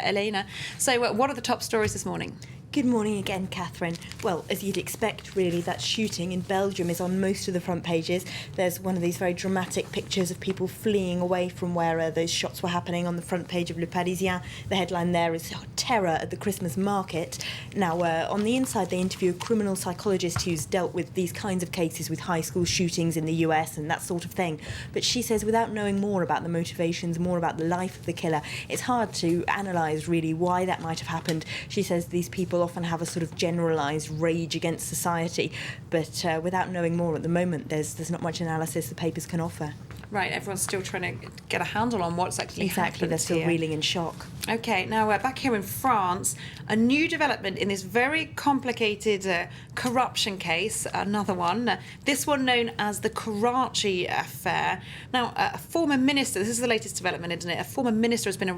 Elena. So what are the top stories this morning? Good morning again, Catherine. Well, as you'd expect, really, that shooting in Belgium is on most of the front pages. There's one of these very dramatic pictures of people fleeing away from where those shots were happening on the front page of Le Parisien. The headline there is "Terror at the Christmas Market." Now, on the inside, they interview a criminal psychologist who's dealt with these kinds of cases with high school shootings in the US and that sort of thing. But she says without knowing more about the motivations, more about the life of the killer, it's hard to analyse really why that might have happened. She says these people often have a sort of generalised rage against society, but without knowing more at the moment, there's not much analysis the papers can offer. Right, everyone's still trying to get a handle on what's actually happened. They're still here. reeling in shock. Okay, now we're back here in France. A new development in this very complicated corruption case, another one. This one known as the Karachi affair. Now, a former minister, this is the latest development, isn't it? A former minister has been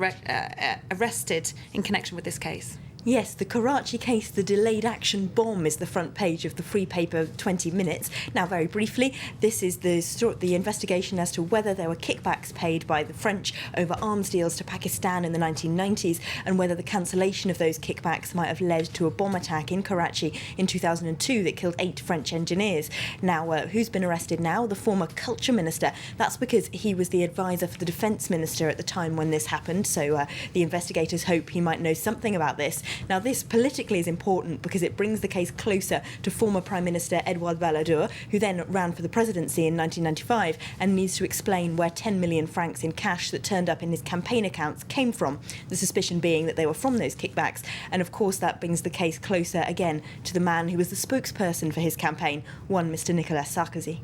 arrested in connection with this case. Yes, the Karachi case, the delayed action bomb, is the front page of the free paper 20 Minutes. Now, very briefly, this is the investigation as to whether there were kickbacks paid by the French over arms deals to Pakistan in the 1990s and whether the cancellation of those kickbacks might have led to a bomb attack in Karachi in 2002 that killed 8 French engineers. Now, who's been arrested now? The former culture minister. That's because he was the advisor for the defence minister at the time when this happened, so the investigators hope he might know something about this. Now, this politically is important because it brings the case closer to former Prime Minister Edouard Balladur, who then ran for the presidency in 1995 and needs to explain where 10 million francs in cash that turned up in his campaign accounts came from, the suspicion being that they were from those kickbacks. And of course, that brings the case closer again to the man who was the spokesperson for his campaign, one Mr. Nicolas Sarkozy.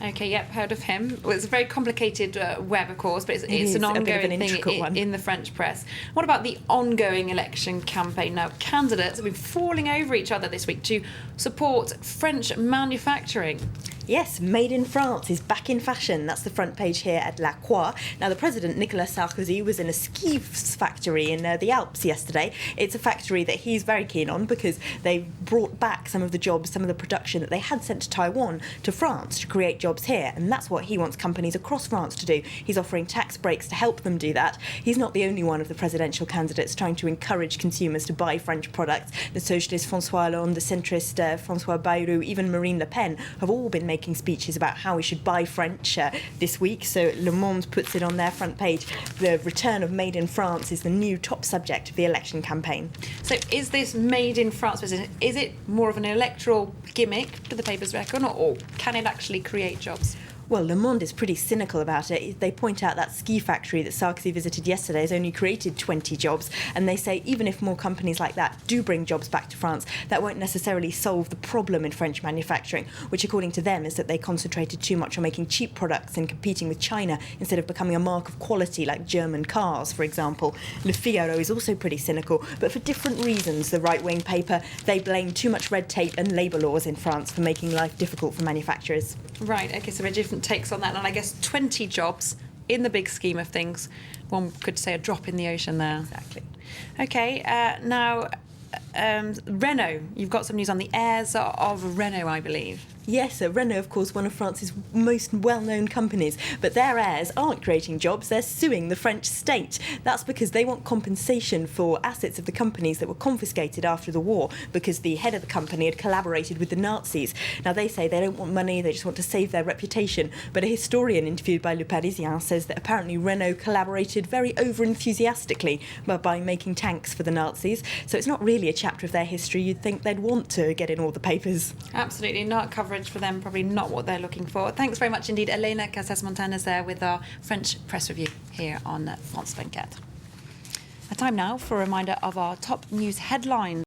Okay, yep, heard of him. Well, it's a very complicated web, of course, but it's an ongoing thing in the French press. What about the ongoing election campaign? Now, candidates have been falling over each other this week to support French manufacturing. Yes, Made in France is back in fashion. That's the front page here at La Croix. Now, the president, Nicolas Sarkozy, was in a ski factory in the Alps yesterday. It's a factory that he's very keen on because they brought back some of the jobs, some of the production that they had sent to Taiwan to France to create jobs here. And that's what he wants companies across France to do. He's offering tax breaks to help them do that. He's not the only one of the presidential candidates trying to encourage consumers to buy French products. The socialist François Hollande, the centrist François Bayrou, even Marine Le Pen have all been making speeches about how we should buy French this week. So Le Monde puts it on their front page. The return of Made in France is the new top subject of the election campaign. So is this Made in France business, is it more of an electoral gimmick, do the papers reckon, or can it actually create jobs? Well, Le Monde is pretty cynical about it. They point out that ski factory that Sarkozy visited yesterday has only created 20 jobs, and they say even if more companies like that do bring jobs back to France, that won't necessarily solve the problem in French manufacturing, which according to them is that they concentrated too much on making cheap products and competing with China instead of becoming a mark of quality like German cars, for example. Le Figaro is also pretty cynical, but for different reasons. The right-wing paper, they blame too much red tape and labour laws in France for making life difficult for manufacturers. Right, okay, so there are different takes on that, and I guess 20 jobs in the big scheme of things, one could say a drop in the ocean there. Exactly. Okay, now Renault, you've got some news on the heirs of Renault, I believe. Yes, Renault, of course, one of France's most well-known companies, but their heirs aren't creating jobs, they're suing the French state. That's because they want compensation for assets of the companies that were confiscated after the war because the head of the company had collaborated with the Nazis. Now, they say they don't want money, they just want to save their reputation, but a historian interviewed by Le Parisien says that apparently Renault collaborated very over-enthusiastically by making tanks for the Nazis, so it's not really a chapter of their history you'd think they'd want to get in all the papers. Absolutely not. Coverage for them, probably not what they're looking for. Thanks very much indeed, Elena Casas Montanez there with our French press review here on France 24. A time now for a reminder of our top news headlines.